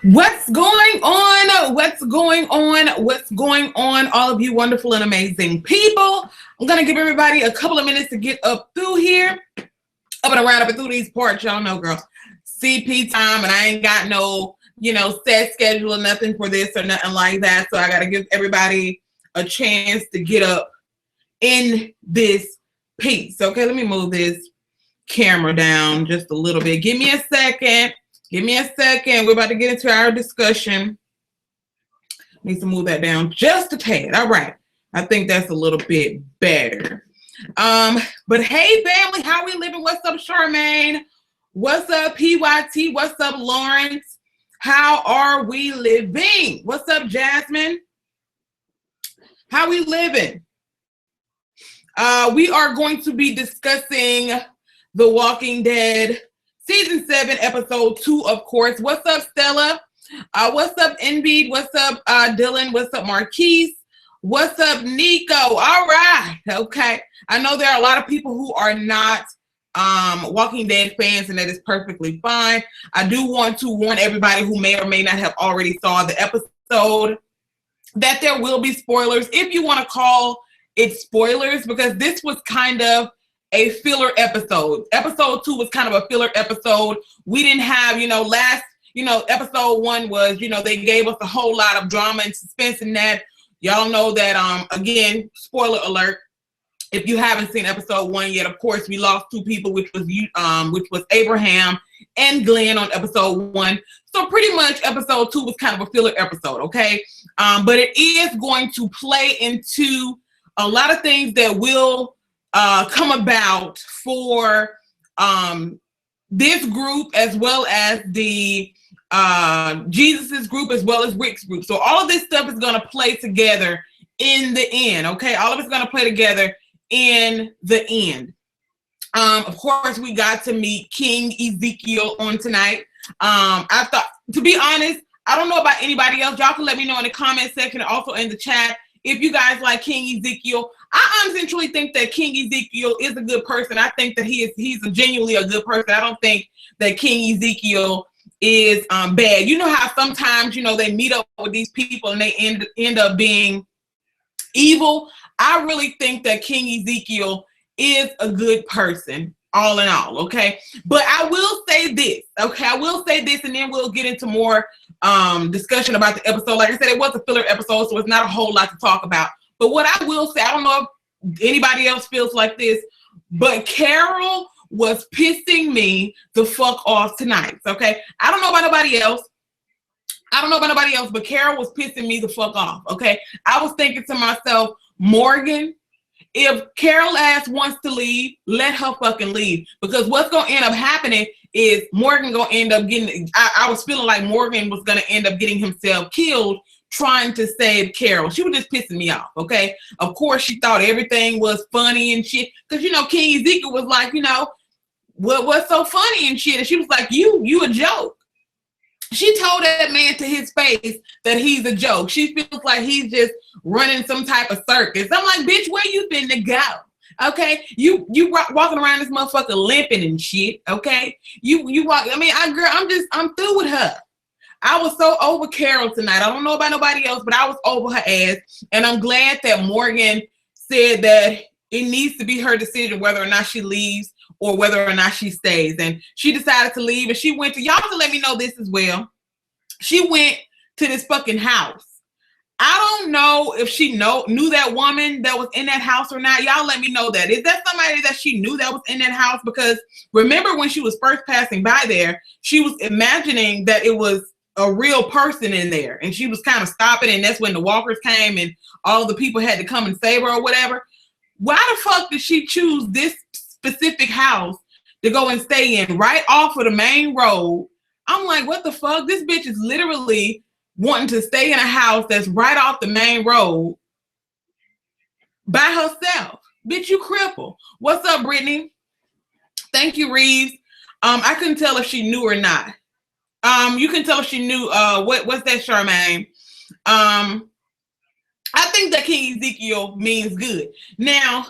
What's going on? What's going on? What's going on? All of you wonderful and amazing people. I'm going to give everybody a couple of minutes to get up through here. Up and around, up and through these parts. Y'all know, girl. CP time, and I ain't got no, set schedule or nothing for this or nothing like that. So I got to give everybody a chance to get up in this piece. Okay, let me move this camera down just a little bit. Give me a second. Give me a second. We're about to get into our discussion. Need to move that down just a tad. All right. I think that's a little bit better. But hey, family, how we living? What's up, Charmaine? What's up, PYT? What's up, Lawrence? How are we living? What's up, Jasmine? How we living? We are going to be discussing The Walking Dead Season 7, Episode 2, of course. What's up, Stella? What's up, Envied? What's up, Dylan? What's up, Marquise? What's up, Nico? All right. Okay. I know there are a lot of people who are not Walking Dead fans, and that is perfectly fine. I do want to warn everybody who may or may not have already saw the episode that there will be spoilers, if you want to call it spoilers, because this was kind of a filler episode. Episode 2 was kind of a filler episode. We didn't have, episode 1 was, they gave us a whole lot of drama and suspense in that. Y'all know that, again, spoiler alert. If you haven't seen episode 1 yet, of course, we lost 2 people, which was Abraham and Glenn on episode 1. So pretty much episode 2 was kind of a filler episode, okay? But it is going to play into a lot of things that will come about for this group, as well as the Jesus's group, as well as Rick's group. So all of this stuff is going to play together in the end, okay? All of it's going to play together in the end. Of course, we got to meet King Ezekiel on tonight. I thought, to be honest, I don't know about anybody else. Y'all can let me know in the comment section and also in the chat if you guys like King Ezekiel. I honestly and truly think that King Ezekiel is a good person. I think that he's genuinely a good person. I don't think that King Ezekiel is bad. You know how sometimes, they meet up with these people and they end up being evil. I really think that King Ezekiel is a good person, all in all, okay? But I will say this, okay? I will say this, and then we'll get into more discussion about the episode. Like I said, it was a filler episode, so it's not a whole lot to talk about. But what I will say, I don't know if anybody else feels like this, but Carol was pissing me the fuck off tonight, okay? I don't know about nobody else. But Carol was pissing me the fuck off, okay? I was thinking to myself, Morgan, if Carol ass wants to leave, let her fucking leave. Because what's going to end up happening is Morgan going to end up getting, I was feeling like Morgan was going to end up getting himself killed trying to save Carol. She was just pissing me off, okay? Of course, she thought everything was funny and shit. Because, King Ezekiel was like, what's so funny and shit? And she was like, you a joke. She told that man to his face that he's a joke. She feels like he's just running some type of circus. I'm like, bitch, where you been to go? Okay, you walking around this motherfucker limping and shit. Okay, you walk. I'm through with her. I was so over Carol tonight. I don't know about nobody else, but I was over her ass, and I'm glad that Morgan said that it needs to be her decision whether or not she leaves or whether or not she stays. And she decided to leave, and she went to, y'all can let me know this as well. She went to this fucking house. I don't know if she knew that woman that was in that house or not. Y'all let me know that. Is that somebody that she knew that was in that house? Because remember when she was first passing by there, she was imagining that it was a real person in there, and she was kind of stopping, and that's when the walkers came and all the people had to come and save her or whatever. Why the fuck did she choose this specific house to go and stay in right off of the main road? I'm like, what the fuck? This bitch is literally wanting to stay in a house that's right off the main road by herself. Bitch, you cripple. What's up, Brittany? Thank you, Reeves. I couldn't tell if she knew or not. You can tell if she knew. What's that, Charmaine? I think that King Ezekiel means good. Now,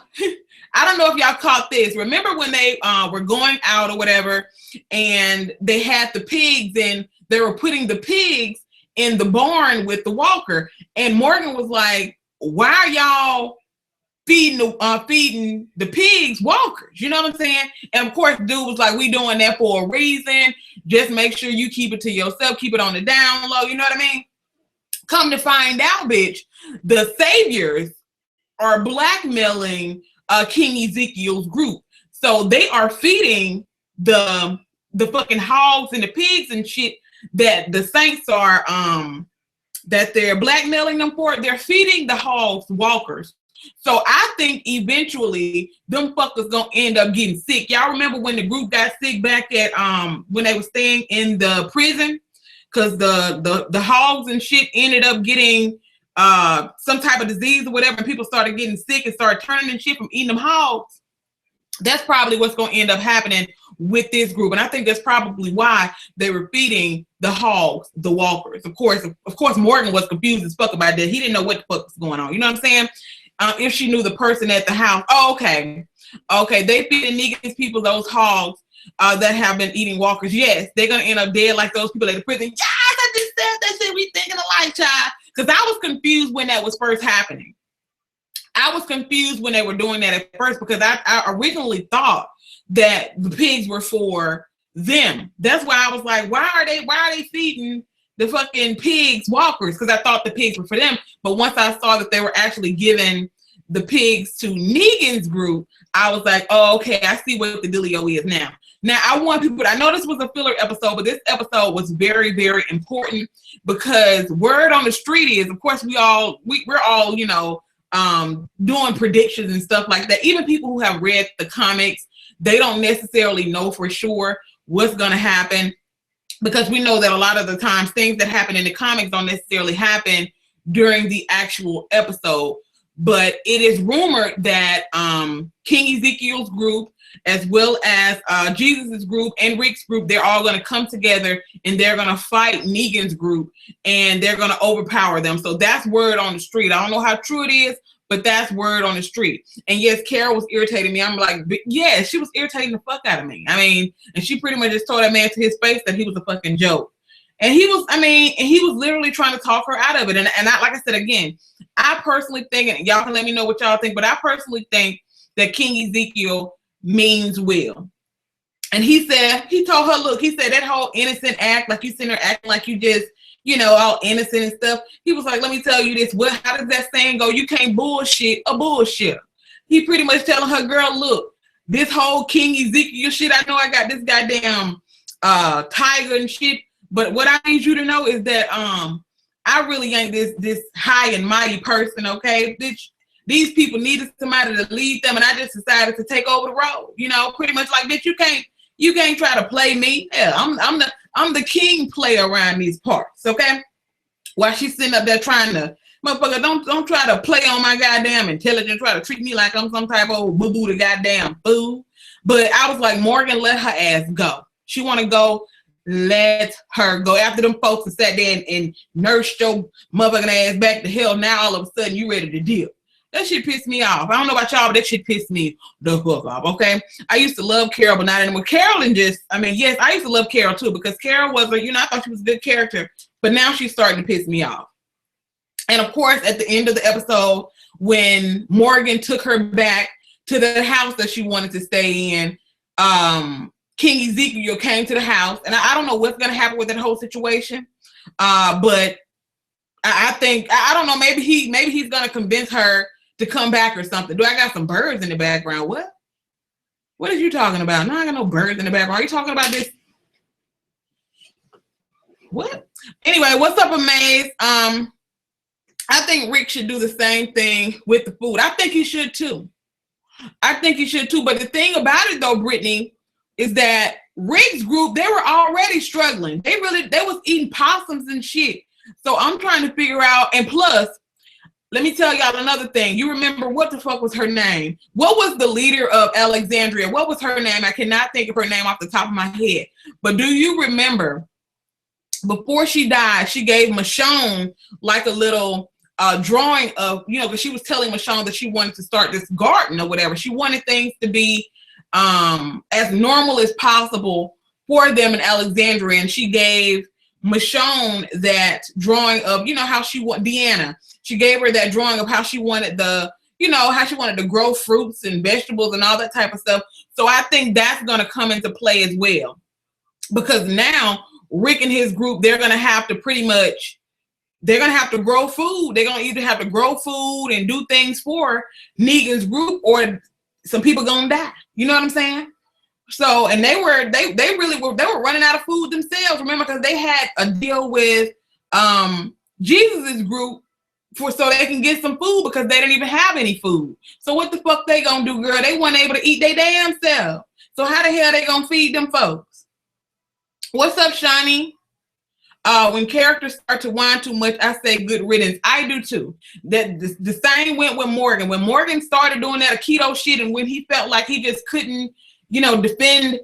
I don't know if y'all caught this. Remember when they were going out or whatever, and they had the pigs, and they were putting the pigs in the barn with the walker. And Morgan was like, why are y'all feeding the pigs walkers? You know what I'm saying? And of course, dude was like, we doing that for a reason. Just make sure you keep it to yourself. Keep it on the down low. You know what I mean? Come to find out, bitch, the saviors are blackmailing King Ezekiel's group. So they are feeding the fucking hogs and the pigs and shit that the saints are that they're blackmailing them for. They're feeding the hogs walkers. So I think eventually them fuckers gonna end up getting sick. Y'all remember when the group got sick back at when they were staying in the prison? Because the hogs and shit ended up getting some type of disease or whatever, and people started getting sick and started turning and shit from eating them hogs. That's probably what's going to end up happening with this group. And I think that's probably why they were feeding the hogs the walkers. Of course, Morgan was confused as fuck about that. He didn't know what the fuck was going on. You know what I'm saying? If she knew the person at the house. Oh, okay. They feeding Negan's people those hogs that have been eating walkers. Yes, they're going to end up dead like those people at the prison. Yes, I just said that shit. We thinking alike, child. Because I was confused when that was first happening. I was confused when they were doing that at first because I originally thought that the pigs were for them. That's why I was like, why are they feeding the fucking pigs walkers? Because I thought the pigs were for them. But once I saw that they were actually giving the pigs to Negan's group, I was like, oh, okay, I see what the dealio is now. Now, I want people to, I know this was a filler episode, but this episode was very, very important because word on the street is, of course, we're all, you know, doing predictions and stuff like that. Even people who have read the comics, they don't necessarily know for sure what's going to happen because we know that a lot of the times things that happen in the comics don't necessarily happen during the actual episode. But it is rumored that King Ezekiel's group, as well as Jesus's group and Rick's group, they're all going to come together and they're going to fight Negan's group and they're going to overpower them. So that's word on the street. I don't know how true it is, but that's word on the street. And yes, Carol was irritating me. I'm like, yeah, she was irritating the fuck out of me. I mean, and she pretty much just told that man to his face that he was a fucking joke. And he was, he was literally trying to talk her out of it. And I, like I said, again, I personally think, and y'all can let me know what y'all think, but I personally think that King Ezekiel means well. And he told her, look, he said that whole innocent act, like you seen her acting like you just, you know, all innocent and stuff. He was like, let me tell you this. How does that saying go? You can't bullshit a bullshitter. He pretty much telling her, girl, look, this whole King Ezekiel shit, I know I got this goddamn tiger and shit, but what I need you to know is that I really ain't this high and mighty person, okay? Bitch, these people needed somebody to lead them, and I just decided to take over the role. You know, pretty much like, bitch, you can't try to play me. Yeah, I'm the king player around these parts, okay? While she's sitting up there trying to, motherfucker, don't try to play on my goddamn intelligence, try to treat me like I'm some type of boo-boo the goddamn fool. But I was like, Morgan, let her ass go. She want to go. Let her go. After them folks that sat there and nursed your motherfucking ass back to hell, now all of a sudden you ready to deal. That shit pissed me off. I don't know about y'all, but that shit pissed me the fuck off, okay? I used to love Carol, but not anymore. Carolyn just, yes, I used to love Carol too, because Carol was I thought she was a good character, but now she's starting to piss me off. And of course, at the end of the episode, when Morgan took her back to the house that she wanted to stay in, King Ezekiel came to the house, and I don't know what's going to happen with that whole situation, but I think, I don't know, maybe he's going to convince her to come back or something. Do I got some birds in the background? What are you talking about? No, I got no birds in the background. Are you talking about this? What? Anyway, what's up, Amaze? I think Rick should do the same thing with the food. I think he should too. But the thing about it though, Brittany, is that Rick's group, they were already struggling. They was eating possums and shit. So I'm trying to figure out, and plus, let me tell y'all another thing. You remember what the fuck was her name? What was the leader of Alexandria? What was her name? I cannot think of her name off the top of my head. But do you remember, before she died, she gave Michonne like a little drawing of, because she was telling Michonne that she wanted to start this garden or whatever. She wanted things to be as normal as possible for them in Alexandria, and she gave Michonne that drawing of, you know, how she want Deanna. She gave her that drawing of how she wanted how she wanted to grow fruits and vegetables and all that type of stuff. So I think that's going to come into play as well, because now Rick and his group, they're going to have to grow food. They're going to either have to grow food and do things for Negan's group, or some people going to die. You know what I'm saying? So, and they were running out of food themselves. Remember, because they had a deal with Jesus's group so they can get some food, because they didn't even have any food. So what the fuck they gonna do, girl? They weren't able to eat their damn self. So how the hell they gonna feed them folks? What's up, Shani? When characters start to whine too much, I say good riddance. I do too. That the same went with Morgan. When Morgan started doing that Aikido shit, and when he felt like he just couldn't, defend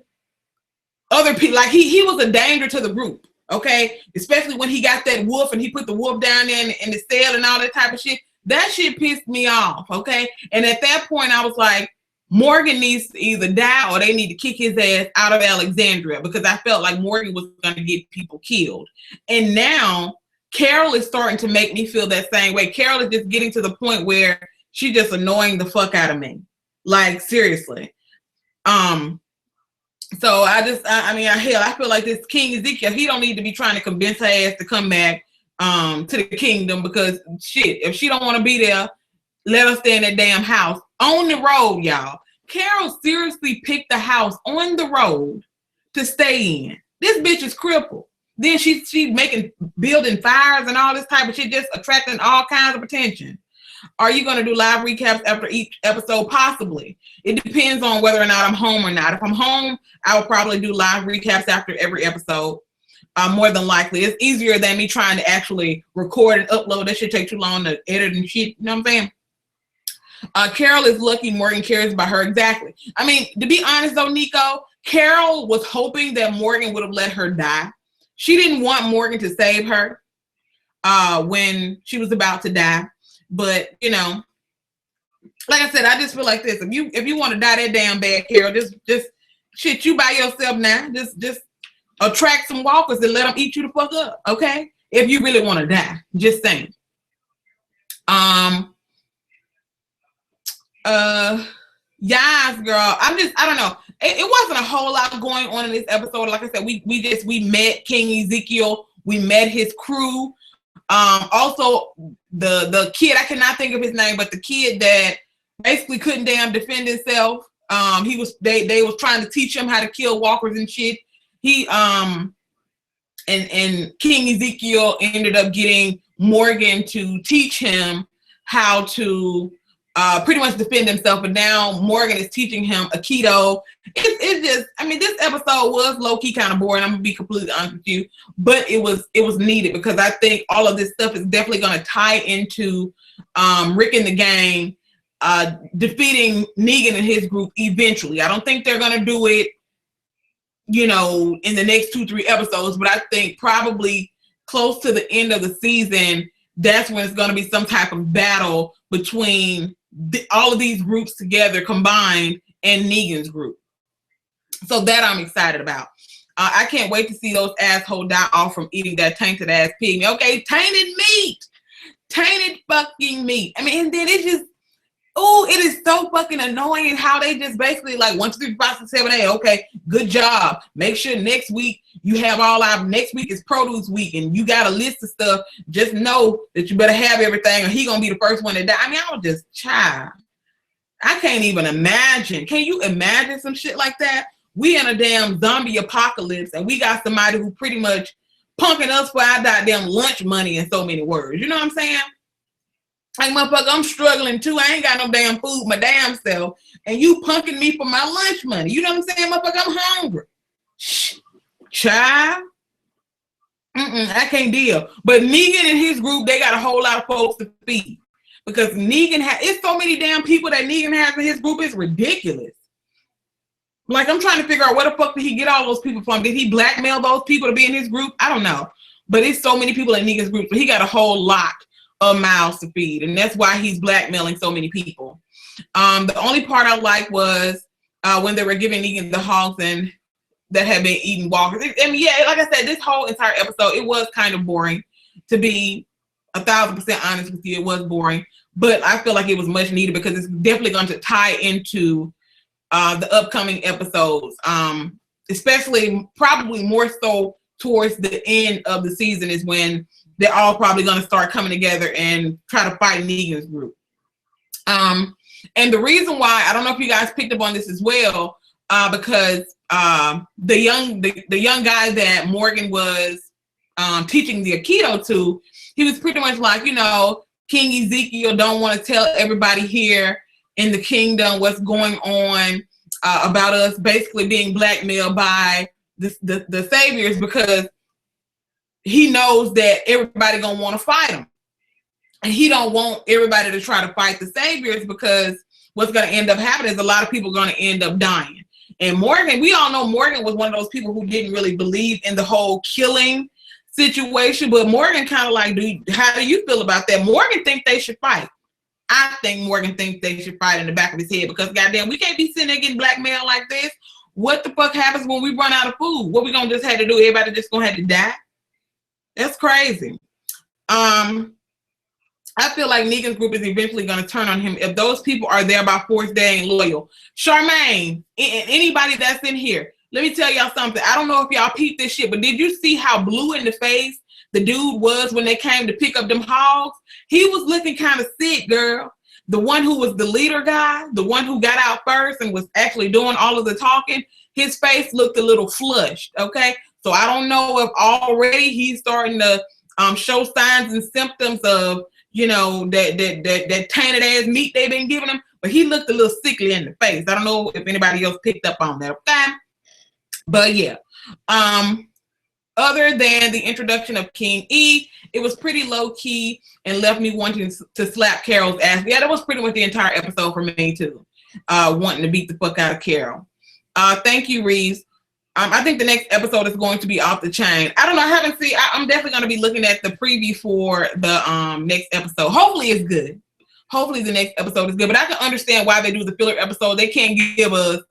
other people, like he was a danger to the group. Okay, especially when he got that wolf and he put the wolf down there in the cell and all that type of shit. That shit pissed me off. Okay, and at that point I was like, Morgan needs to either die or they need to kick his ass out of Alexandria, because I felt like Morgan was going to get people killed. And now Carol is starting to make me feel that same way. Carol is just getting to the point where she's just annoying the fuck out of me. Like, seriously. So I feel like this King Ezekiel, he don't need to be trying to convince her ass to come back to the kingdom, because shit, if she don't want to be there, let her stay in that damn house on the road, y'all. Carol seriously picked the house on the road to stay in. This bitch is crippled. Then she's building fires and all this type of shit, just attracting all kinds of attention. Are you going to do live recaps after each episode? Possibly. It depends on whether or not I'm home or not. If I'm home, I will probably do live recaps after every episode. More than likely. It's easier than me trying to actually record and upload. That should take too long to edit and shit. You know what I'm saying? Carol is lucky Morgan cares about her. Exactly. I mean, to be honest though, Nico, Carol was hoping that Morgan would have let her die. She didn't want Morgan to save her when she was about to die. But, like I said, I just feel like this. If you want to die that damn bad, Carol, just shit, you by yourself now. Just attract some walkers and let them eat you the fuck up, okay? If you really want to die. Just saying. Yes, girl. I don't know. It wasn't a whole lot going on in this episode. Like I said, we met King Ezekiel. We met his crew. Also the kid, I cannot think of his name, but the kid that basically couldn't damn defend himself. They was trying to teach him how to kill walkers and shit. He and King Ezekiel ended up getting Morgan to teach him how to pretty much defend himself, and now Morgan is teaching him Aikido. It's just, I mean, this episode was low-key kind of boring. I'm gonna be completely honest with you, but it was needed, because I think all of this stuff is definitely gonna tie into Rick and the gang defeating Negan and his group eventually. I don't think they're gonna do it, in the next 2-3 episodes, but I think probably close to the end of the season, that's when it's gonna be some type of battle between all of these groups together combined and Negan's group. So that I'm excited about. I can't wait to see those assholes die off from eating that tainted ass pig. Okay, tainted meat. Tainted fucking meat. I mean, and then it's just, it is so fucking annoying how they just basically like 1, 2, 3, 4, 5, 6, 7, 8. Okay, good job. Make sure next week you have next week is produce week and you got a list of stuff. Just know that you better have everything or he gonna be the first one to die. I mean, I was just I can't even imagine. Can you imagine some shit like that? We in a damn zombie apocalypse and we got somebody who pretty much punking us for our goddamn lunch money in so many words. You know what I'm saying? Like, motherfucker, I'm struggling too. I ain't got no damn food my damn self. And you punking me for my lunch money. You know what I'm saying? Motherfucker, I'm hungry. Child. I can't deal. But Negan and his group, they got a whole lot of folks to feed. Because Negan it's so many damn people that Negan has in his group. It's ridiculous. Like, I'm trying to figure out where the fuck did he get all those people from? Did he blackmail those people to be in his group? I don't know. But it's so many people in Negan's group. So he got a whole lot of mouths to feed. And that's why he's blackmailing so many people. The only part I liked was when they were giving Negan the hogs and that have been eating walkers. I mean, yeah, like I said, this whole entire episode, it was kind of boring. To be 1,000% honest with you, it was boring. But I feel like it was much needed because it's definitely going to tie into the upcoming episodes, especially probably more so towards the end of the season is when they're all probably going to start coming together and try to fight Negan's group. And the reason why, I don't know if you guys picked up on this as well, because the young guy that Morgan was teaching the Aikido to, he was pretty much like, you know, King Ezekiel don't want to tell everybody here in the kingdom what's going on about us basically being blackmailed by the saviors, because he knows that everybody gonna want to fight him, and he don't want everybody to try to fight the saviors, because what's going to end up happening is a lot of people are going to end up dying. And Morgan, we all know Morgan was one of those people who didn't really believe in the whole killing situation, but Morgan kind of like, how do you feel about that? Morgan thinks they should fight. I think Morgan thinks they should fight in the back of his head, because goddamn, we can't be sitting there getting blackmailed like this. What the fuck happens when we run out of food? What we gonna just have to do? Everybody just gonna have to die? That's crazy. I feel like Negan's group is eventually going to turn on him. If those people are there by force, they ain't loyal. Charmaine, anybody that's in here, let me tell y'all something. I don't know if y'all peeped this shit, but did you see how blue in the face the dude was when they came to pick up them hogs? He was looking kind of sick, girl. The one who was the leader guy, the one who got out first and was actually doing all of the talking, his face looked a little flushed, okay? So I don't know if already he's starting to show signs and symptoms of, you know, that tainted ass meat they've been giving him, but he looked a little sickly in the face. I don't know if anybody else picked up on that, okay? But yeah, other than the introduction of King E, it was pretty low key and left me wanting to slap Carol's ass. Yeah, that was pretty much the entire episode for me too. Wanting to beat the fuck out of Carol. Thank you, Reeves. I think the next episode is going to be off the chain. I don't know. I haven't seen. I'm definitely going to be looking at the preview for the next episode. Hopefully it's good. Hopefully the next episode is good. But I can understand why they do the filler episode. They can't give us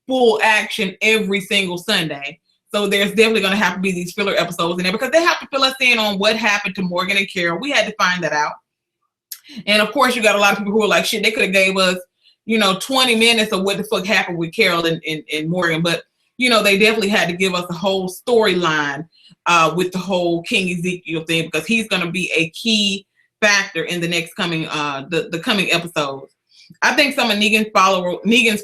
full action every single Sunday. So there's definitely going to have to be these filler episodes in there, because they have to fill us in on what happened to Morgan and Carol. We had to find that out. And of course, you got a lot of people who are like, shit, they could have gave us, you know, 20 minutes of what the fuck happened with Carol and Morgan. But you know, they definitely had to give us a whole storyline with the whole King Ezekiel thing, because he's going to be a key factor in the next coming the coming episodes. I think some of Negan's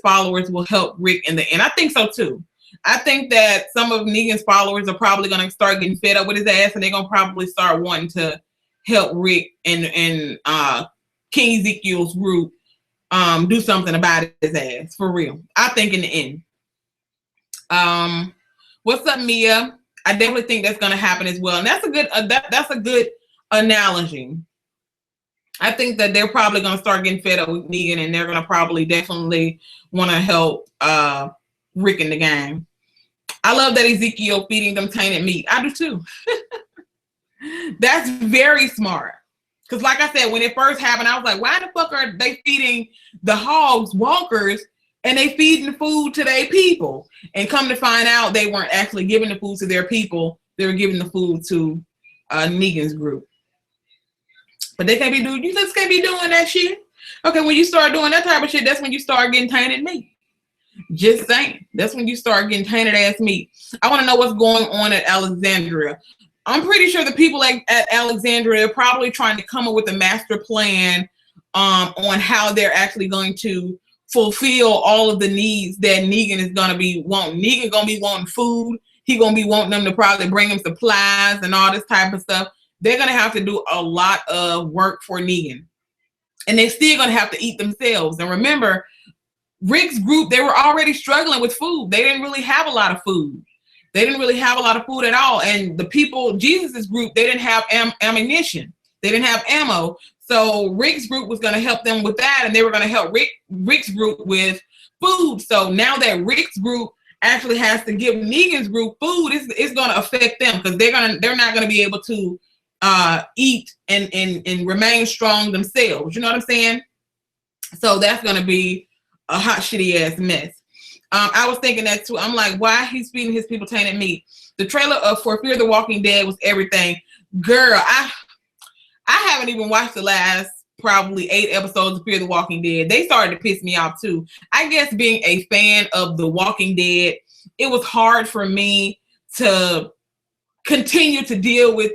followers will help Rick in the end. I think so too. I think that some of Negan's followers are probably going to start getting fed up with his ass, and they're going to probably start wanting to help Rick and King Ezekiel's group do something about his ass, for real. I think in the end. What's up, Mia? I definitely think that's going to happen as well, and that's a good that's a good analogy. I think that they're probably going to start getting fed up with Negan, and they're going to probably definitely want to help Rick in the gang. I love that Ezekiel feeding them tainted meat. I do too. That's very smart. Because like I said, when it first happened, I was like, why the fuck are they feeding the hogs walkers and they feeding the food to their people? And come to find out, they weren't actually giving the food to their people. They were giving the food to Negan's group. But they can't be doing, you just can't be doing that shit. Okay, when you start doing that type of shit, that's when you start getting tainted meat. Just saying. That's when you start getting tainted ass meat. I want to know what's going on at Alexandria. I'm pretty sure the people at Alexandria are probably trying to come up with a master plan on how they're actually going to fulfill all of the needs that Negan is going to be wanting. Negan going to be wanting food. He going to be wanting them to probably bring him supplies and all this type of stuff. They're going to have to do a lot of work for Negan. And they're still going to have to eat themselves. And remember, Rick's group, they were already struggling with food. They didn't really have a lot of food. They didn't really have a lot of food at all. And the people, Jesus's group, they didn't have ammunition. They didn't have ammo. So Rick's group was going to help them with that. And they were going to help Rick's group with food. So now that Rick's group actually has to give Negan's group food, it's going to affect them, because they're not going to be able to eat and remain strong themselves. You know what I'm saying? So that's going to be a hot, shitty ass mess. I was thinking that too. I'm like, why he's feeding his people tainted meat? The trailer for Fear the Walking Dead was everything. Girl, I haven't even watched the last probably 8 episodes of Fear the Walking Dead. They started to piss me off too. I guess being a fan of The Walking Dead, it was hard for me to continue to deal with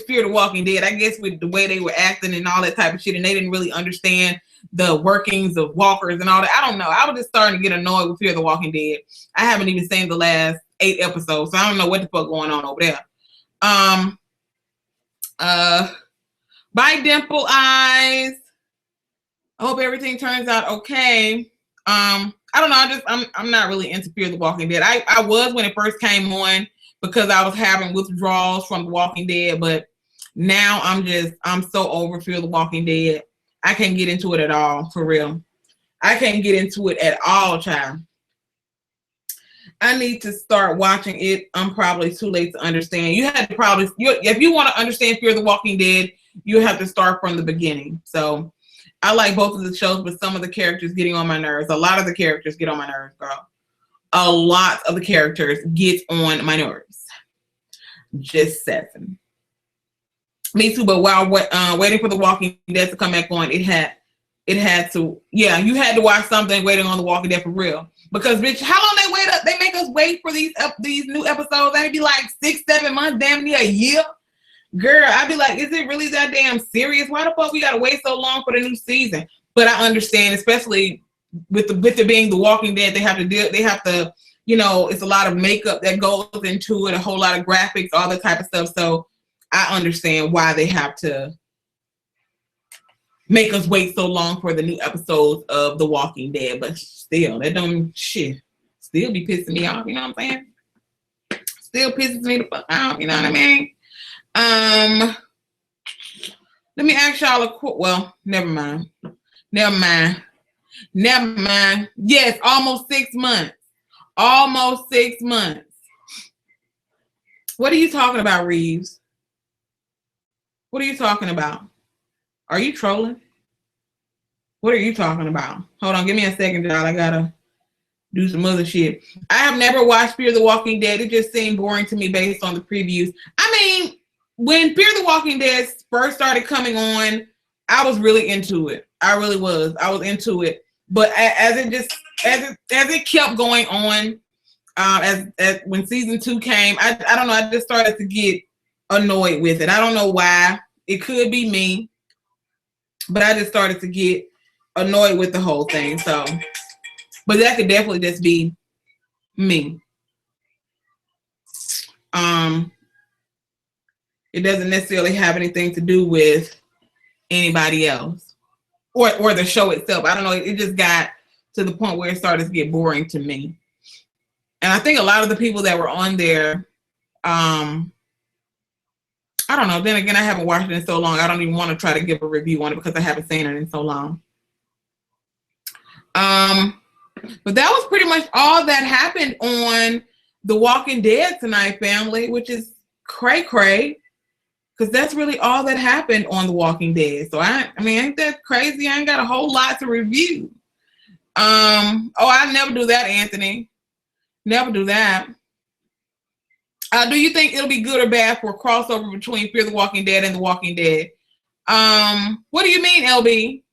Fear the Walking Dead. I guess with the way they were acting and all that type of shit, and they didn't really understand the workings of walkers and all that. I don't know. I was just starting to get annoyed with Fear the Walking Dead. I haven't even seen the last 8 episodes, so I don't know what the fuck going on over there. Bye, Dimple Eyes. I hope everything turns out okay. I don't know. I'm not really into Fear the Walking Dead. I was when it first came on because I was having withdrawals from The Walking Dead, but now I'm so over Fear the Walking Dead. I can't get into it at all, for real. I can't get into it at all, child. I need to start watching it. I'm probably too late to understand. You had to probably, if you want to understand Fear the Walking Dead, you have to start from the beginning. So I like both of the shows, but some of the characters getting on my nerves. A lot of the characters get on my nerves, girl. A lot of the characters get on my nerves. Just 7. Me too, but while waiting for The Walking Dead to come back on, it had to, yeah, you had to watch something waiting on The Walking Dead for real. Because bitch, how long they wait up? They make us wait for these new episodes. They'd be like 6-7 months, damn near a year. Girl, I'd be like, is it really that damn serious? Why the fuck we gotta wait so long for the new season? But I understand, especially with it being The Walking Dead, they have to, you know, it's a lot of makeup that goes into it, a whole lot of graphics, all that type of stuff. So I understand why they have to make us wait so long for the new episodes of The Walking Dead. But still, that don't shit. Still be pissing me off, you know what I'm saying? Still pisses me the fuck off, you know what I mean? Let me ask y'all a quick, well, never mind. Yes, almost 6 months. Almost 6 months. What are you talking about, Reeves? What are you talking about? Are you trolling? What are you talking about? Hold on, give me a second, y'all. I gotta do some other shit. I have never watched Fear the Walking Dead. It just seemed boring to me based on the previews. I mean, when Fear the Walking Dead first started coming on, I was really into it. I really was. I was into it. But as it kept going on, as when season 2 came, I don't know. I just started to get annoyed with it. I don't know why. It could be me, but I just started to get annoyed with the whole thing. So, but that could definitely just be me. It doesn't necessarily have anything to do with anybody else or the show itself. I don't know. It just got to the point where it started to get boring to me. And I think a lot of the people that were on there, I don't know. Then again, I haven't watched it in so long. I don't even want to try to give a review on it because I haven't seen it in so long. But that was pretty much all that happened on The Walking Dead tonight, family, which is cray-cray. Because that's really all that happened on The Walking Dead. So I mean, ain't that crazy? I ain't got a whole lot to review. I never do that, Anthony. Never do that. Do you think it'll be good or bad for a crossover between Fear the Walking Dead and The Walking Dead? What do you mean, LB?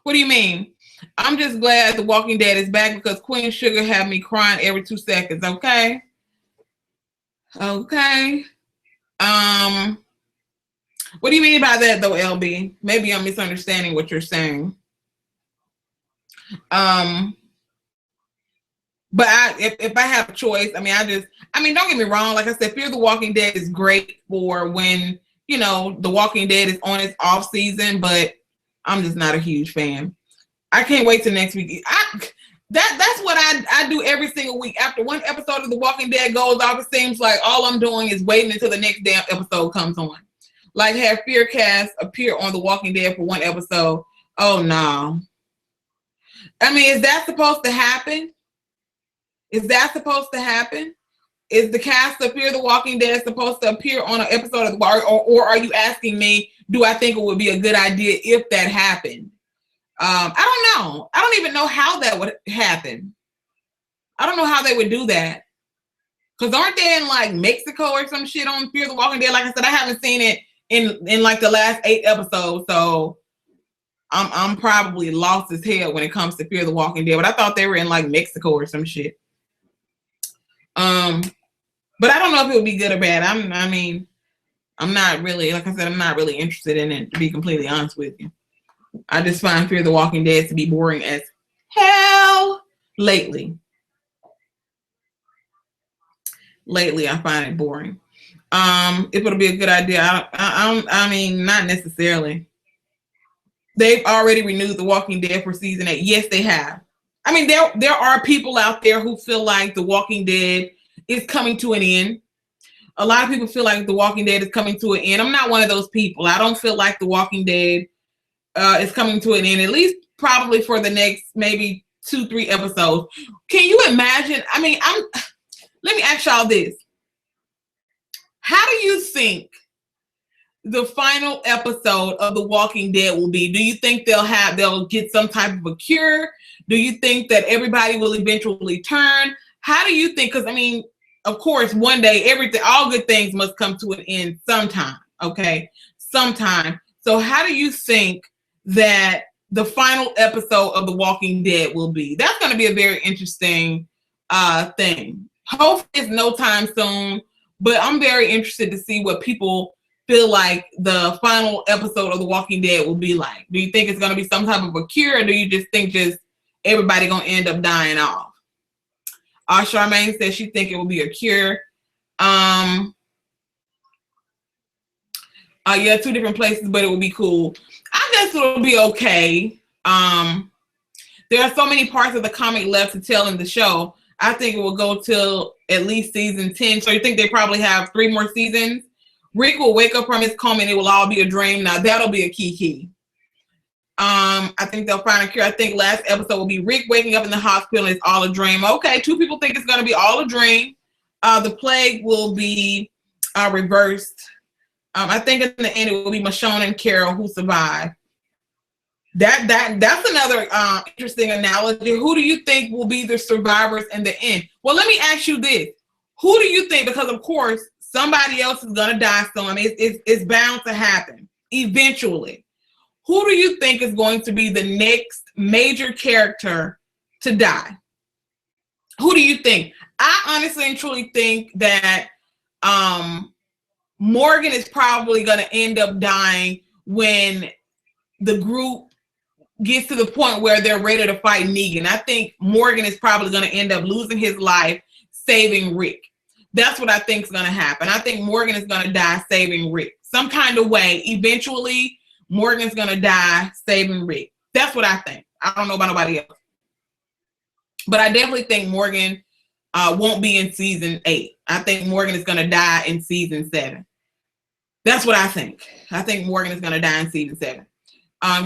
What do you mean? I'm just glad The Walking Dead is back because Queen Sugar had me crying every 2 seconds, okay? Okay. What do you mean by that though, LB? Maybe I'm misunderstanding what you're saying. But if I have a choice, don't get me wrong. Like I said, Fear the Walking Dead is great for when, you know, The Walking Dead is on its off season, but I'm just not a huge fan. I can't wait till next week. That's what I do every single week. After one episode of The Walking Dead goes off, it seems like all I'm doing is waiting until the next damn episode comes on. Like have Fearcast appear on The Walking Dead for one episode. Oh no. I mean, is that supposed to happen? Is that supposed to happen? Is the cast of Fear the Walking Dead supposed to appear on an episode of The Walking Dead? Or are you asking me, do I think it would be a good idea if that happened? I don't know. I don't even know how that would happen. I don't know how they would do that. Because aren't they in like Mexico or some shit on Fear the Walking Dead? Like I said, I haven't seen it in like the last 8 episodes, so I'm probably lost as hell when it comes to Fear the Walking Dead. But I thought they were in like Mexico or some shit. But I don't know if it would be good or bad. I'm not really, like I said, I'm not really interested in it, to be completely honest with you. I just find Fear the Walking Dead to be boring as hell lately. Lately, I find it boring. If it'll be a good idea, I mean, not necessarily. They've already renewed The Walking Dead for season 8. Yes, they have. I mean, there are people out there who feel like The Walking Dead is coming to an end. A lot of people feel like The Walking Dead is coming to an end. I'm not one of those people. I don't feel like The Walking Dead is coming to an end, at least probably for the next maybe 2-3 episodes. Can you imagine? I mean, let me ask y'all this. How do you think the final episode of The Walking Dead will be? Do you think they'll get some type of a cure? Do you think that everybody will eventually turn? How do you think? Because I mean, of course, one day all good things must come to an end sometime. Okay, sometime. So how do you think that the final episode of The Walking Dead will be? That's going to be a very interesting thing. Hopefully it's no time soon, but I'm very interested to see what people feel like the final episode of The Walking Dead will be like. Do you think it's going to be some type of a cure, or do you just think everybody going to end up dying off? Charmaine says she think it will be a cure. Yeah, 2 different places, but it will be cool. I guess it'll be okay. There are so many parts of the comic left to tell in the show. I think it will go till at least season 10. So you think they probably have 3 more seasons? Rick will wake up from his coma and it will all be a dream. Now that'll be a key. I think they'll find a cure. I think last episode will be Rick waking up in the hospital and it's all a dream. Okay, 2 people think it's going to be all a dream. The plague will be reversed. I think in the end it will be Michonne and Carol who survive. That's another interesting analogy. Who do you think will be the survivors in the end? Well, let me ask you this. Who do you think, because of course somebody else is going to die soon. I mean, it's bound to happen eventually. Who do you think is going to be the next major character to die? Who do you think? I honestly and truly think that Morgan is probably going to end up dying when the group gets to the point where they're ready to fight Negan. I think Morgan is probably going to end up losing his life saving Rick. That's what I think is going to happen. I think Morgan is going to die saving Rick. Some kind of way, eventually, Morgan's going to die saving Rick. That's what I think. I don't know about nobody else. But I definitely think Morgan won't be in season 8. I think Morgan is going to die in season 7. That's what I think. I think Morgan is going to die in season 7.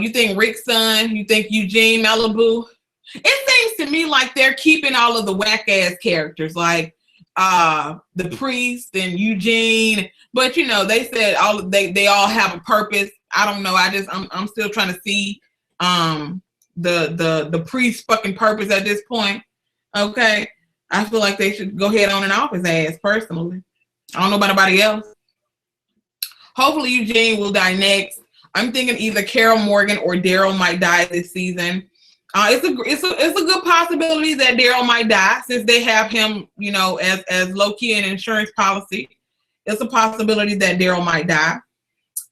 You think Rick's son? You think Eugene Malibu? It seems to me like they're keeping all of the whack-ass characters, like the priest and Eugene. But you know, they said they all have a purpose. I don't know. I'm still trying to see the priest's fucking purpose at this point. Okay, I feel like they should go head on and off his ass personally. I don't know about anybody else. Hopefully Eugene will die next. I'm thinking either Carol Morgan or Daryl might die this season. It's a good possibility that Daryl might die since they have him, you know, as low-key an insurance policy. It's a possibility that Daryl might die.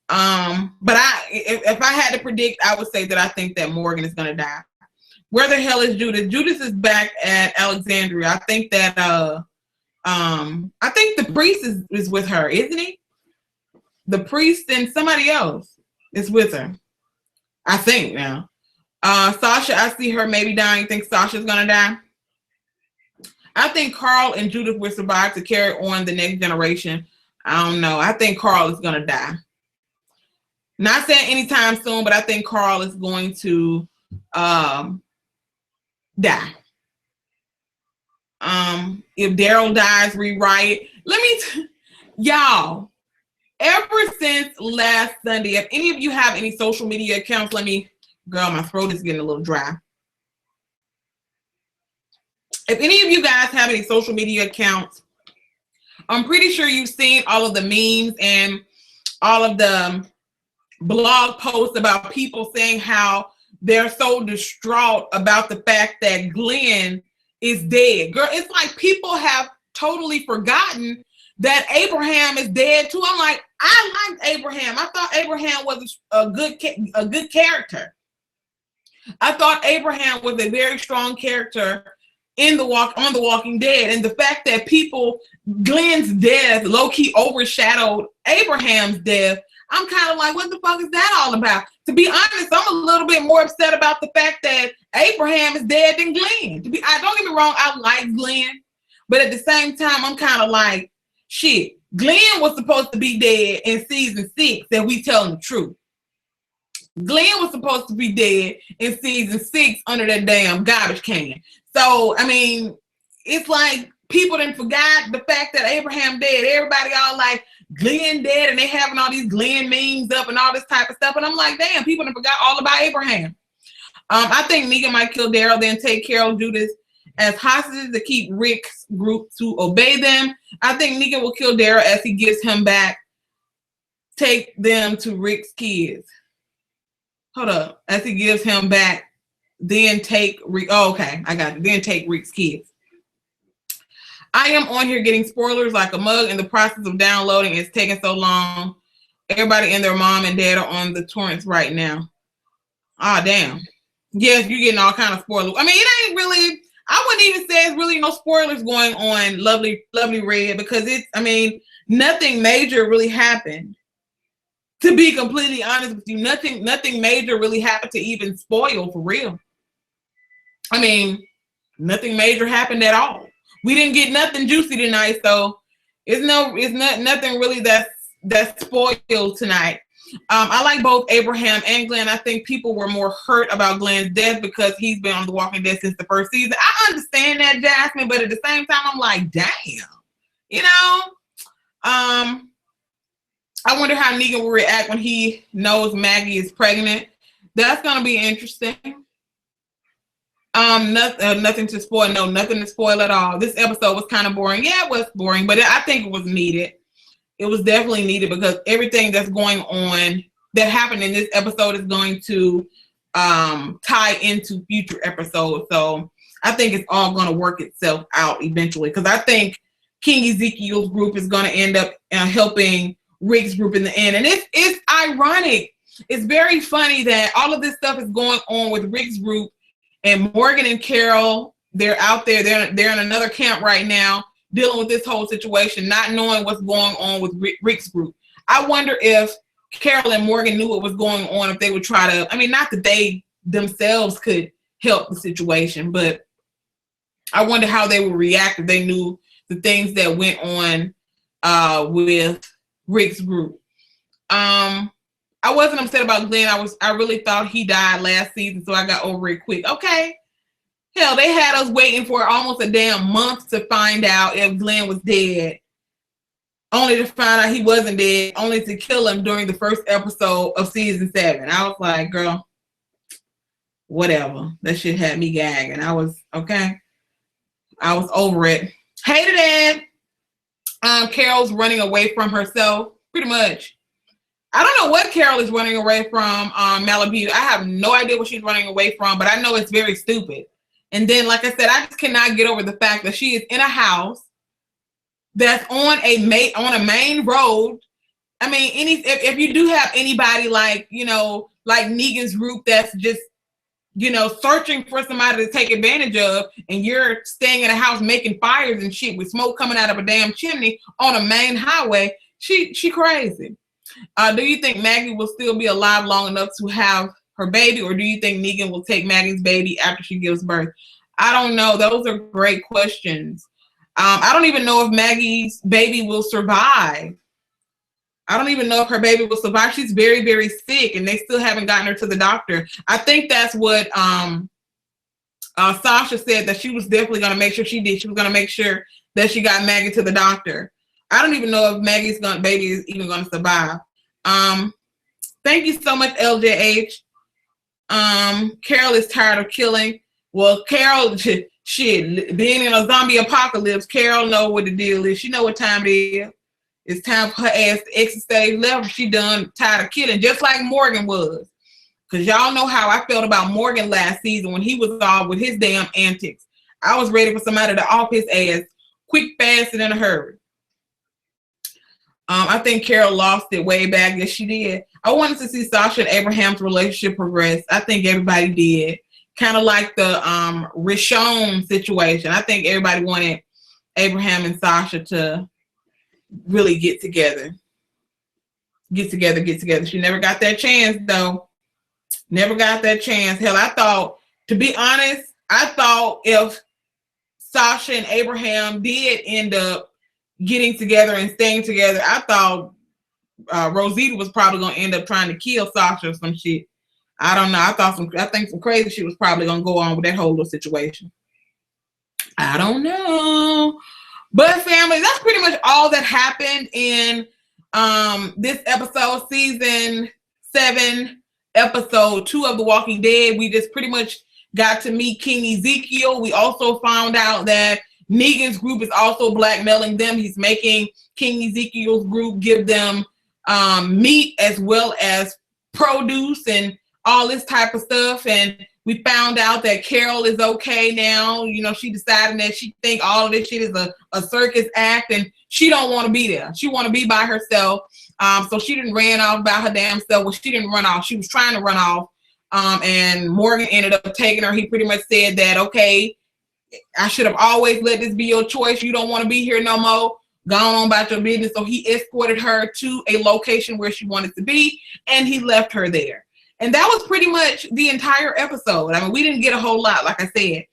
But if I had to predict, I would say that I think that Morgan is going to die. Where the hell is Judith? Judith is back at Alexandria. I think that I think the priest is with her, isn't he? The priest and somebody else is with her. I think now. Sasha, I see her maybe dying. You think Sasha's gonna die? I think Carl and Judith will survive to carry on the next generation. I don't know. I think Carl is gonna die. Not saying anytime soon, but I think Carl is going to die. If Daryl dies, rewrite. Y'all, ever since last Sunday, if any of you have any social media accounts, girl, my throat is getting a little dry. If any of you guys have any social media accounts, I'm pretty sure you've seen all of the memes and all of the blog posts about people saying how they're so distraught about the fact that Glenn is dead. Girl, it's like people have totally forgotten that Abraham is dead too. I'm like, I liked Abraham. I thought Abraham was a good character. I thought Abraham was a very strong character on The Walking Dead, and the fact that Glenn's death low-key overshadowed Abraham's death, I'm kind of like, what the fuck is that all about? To be honest, I'm a little bit more upset about the fact that Abraham is dead than Glenn. Don't get me wrong, I like Glenn, but at the same time, I'm kind of like, shit, Glenn was supposed to be dead in season 6, that we telling the truth. Glenn was supposed to be dead in season 6 under that damn garbage can. So, I mean, it's like people done forgot the fact that Abraham dead. Everybody all like, Glenn dead, and they having all these Glenn memes up and all this type of stuff. And I'm like, damn, people done forgot all about Abraham. I think Negan might kill Daryl, then take Carol Judas as hostages to keep Rick's group to obey them. I think Negan will kill Daryl as he gives him back, take them to Rick's kids. Hold up. As he gives him back, then take Rick. Oh, okay. I got it. Then take Rick's kids. I am on here getting spoilers like a mug. In the process of downloading, it's taking so long. Everybody and their mom and dad are on the torrents right now. Ah, damn. Yes, you're getting all kind of spoilers. I mean, it ain't really, I wouldn't even say it's really no spoilers going on Lovely Red, because nothing major really happened. To be completely honest with you, nothing major really happened to even spoil for real. I mean, nothing major happened at all. We didn't get nothing juicy tonight, so it's nothing really that's spoiled tonight. I like both Abraham and Glenn. I think people were more hurt about Glenn's death because he's been on The Walking Dead since the first season. I understand that, Jasmine, but at the same time, I'm like, damn, you know. I wonder how Negan will react when he knows Maggie is pregnant. That's gonna be interesting. Nothing to spoil. No, nothing to spoil at all. This episode was kind of boring. Yeah, it was boring, but I think it was needed. It was definitely needed because everything that's going on that happened in this episode is going to tie into future episodes. So I think it's all going to work itself out eventually, because I think King Ezekiel's group is going to end up helping Rick's group in the end. And it's ironic. It's very funny that all of this stuff is going on with Rick's group, and Morgan and Carol, they're out there. They're in another camp right now, dealing with this whole situation, not knowing what's going on with Rick's group. I wonder if Carol and Morgan knew what was going on, if they would try to, not that they themselves could help the situation, but I wonder how they would react if they knew the things that went on with Rick's group. I wasn't upset about Glenn. I really thought he died last season, so I got over it quick. Okay. Hell, they had us waiting for almost a damn month to find out if Glenn was dead, only to find out he wasn't dead, only to kill him during the first episode of season 7. I was like, girl, whatever. That shit had me gagging. I was over it. Hated it. Carol's running away from herself, pretty much. I don't know what Carol is running away from, Malibu. I have no idea what she's running away from, but I know it's very stupid. And then, like I said, I just cannot get over the fact that she is in a house that's on a main road. If you do have anybody like Negan's group that's just, searching for somebody to take advantage of, and you're staying in a house making fires and shit with smoke coming out of a damn chimney on a main highway, she crazy. Do you think Maggie will still be alive long enough to have her baby, or do you think Negan will take Maggie's baby after she gives birth? I don't know. Those are great questions. I don't even know if Maggie's baby will survive. I don't even know if her baby will survive. She's very, very sick, and they still haven't gotten her to the doctor. I think that's what Sasha said, that she was definitely going to make sure she did. She was going to make sure that she got Maggie to the doctor. I don't even know if Maggie's baby is even going to survive. Thank you so much, LJH. Carol is tired of killing. Well, Carol, she shit, being in a zombie apocalypse, Carol know what the deal is. She know what time it is. It's time for her ass to exit stage left. She done tired of killing, just like Morgan was. Because y'all know how I felt about Morgan last season when he was off with his damn antics. I was ready for somebody to off his ass quick, fast, and in a hurry. I think Carol lost it way back. Yes, she did. I wanted to see Sasha and Abraham's relationship progress. I think everybody did. Kind of like the Rishon situation. I think everybody wanted Abraham and Sasha to really get together. Get together. She never got that chance, though. Never got that chance. Hell, I thought, to be honest, I thought if Sasha and Abraham did end up getting together and staying together, I thought Rosita was probably going to end up trying to kill Sasha or some shit. I don't know. I think some crazy shit was probably going to go on with that whole little situation. I don't know. But family, that's pretty much all that happened in this episode, season 7, episode 2 of The Walking Dead. We just pretty much got to meet King Ezekiel. We also found out that Negan's group is also blackmailing them. He's making King Ezekiel's group give them meat as well as produce and all this type of stuff. And we found out that Carol is okay now. You know, she decided that she think all of this shit is a circus act and she don't want to be there. She want to be by herself. So she didn't ran off by her damn self. Well, she didn't run off. She was trying to run off. And Morgan ended up taking her. He pretty much said that, okay, I should have always let this be your choice. You don't want to be here no more. Gone on about your business. So he escorted her to a location where she wanted to be, and he left her there. And that was pretty much the entire episode. I mean, we didn't get a whole lot, like I said.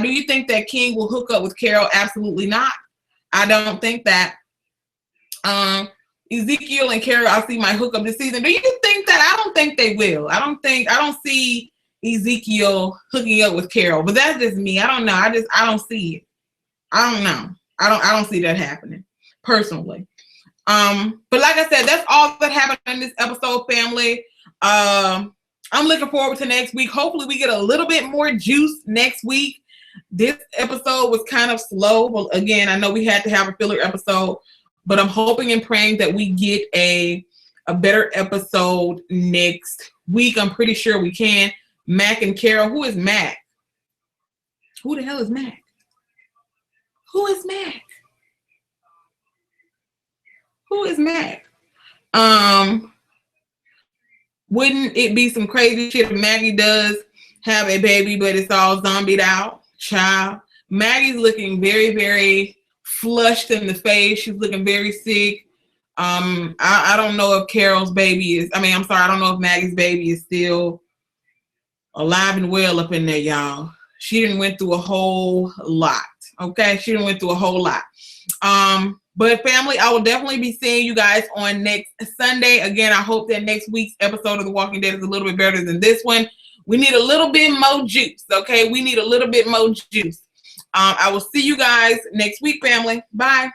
Do you think that King will hook up with Carol? Absolutely not. I don't think that. Ezekiel and Carol, I see might hook up this season. Do you think that? I don't think they will. I don't see Ezekiel hooking up with Carol, but that's just me. I don't know. I don't see it. I don't know. I don't see that happening personally. But like I said, that's all that happened in this episode, family. I'm looking forward to next week. Hopefully we get a little bit more juice next week. This episode was kind of slow. Well, again, I know we had to have a filler episode, but I'm hoping and praying that we get a better episode next week. I'm pretty sure we can. Mac and Carol. Who is Mac? Who the hell is Mac? Who is Mac? Who is Mac? Wouldn't it be some crazy shit if Maggie does have a baby, but it's all zombied out? Child. Maggie's looking very, very flushed in the face. She's looking very sick. I don't know if Carol's baby is, I don't know if Maggie's baby is still alive and well up in there, y'all. She didn't went through a whole lot. Okay, she didn't went through a whole lot. But family, I will definitely be seeing you guys on next Sunday. Again, I hope that next week's episode of The Walking Dead is a little bit better than this one. We need a little bit more juice, okay? We need a little bit more juice. I will see you guys next week, family. Bye.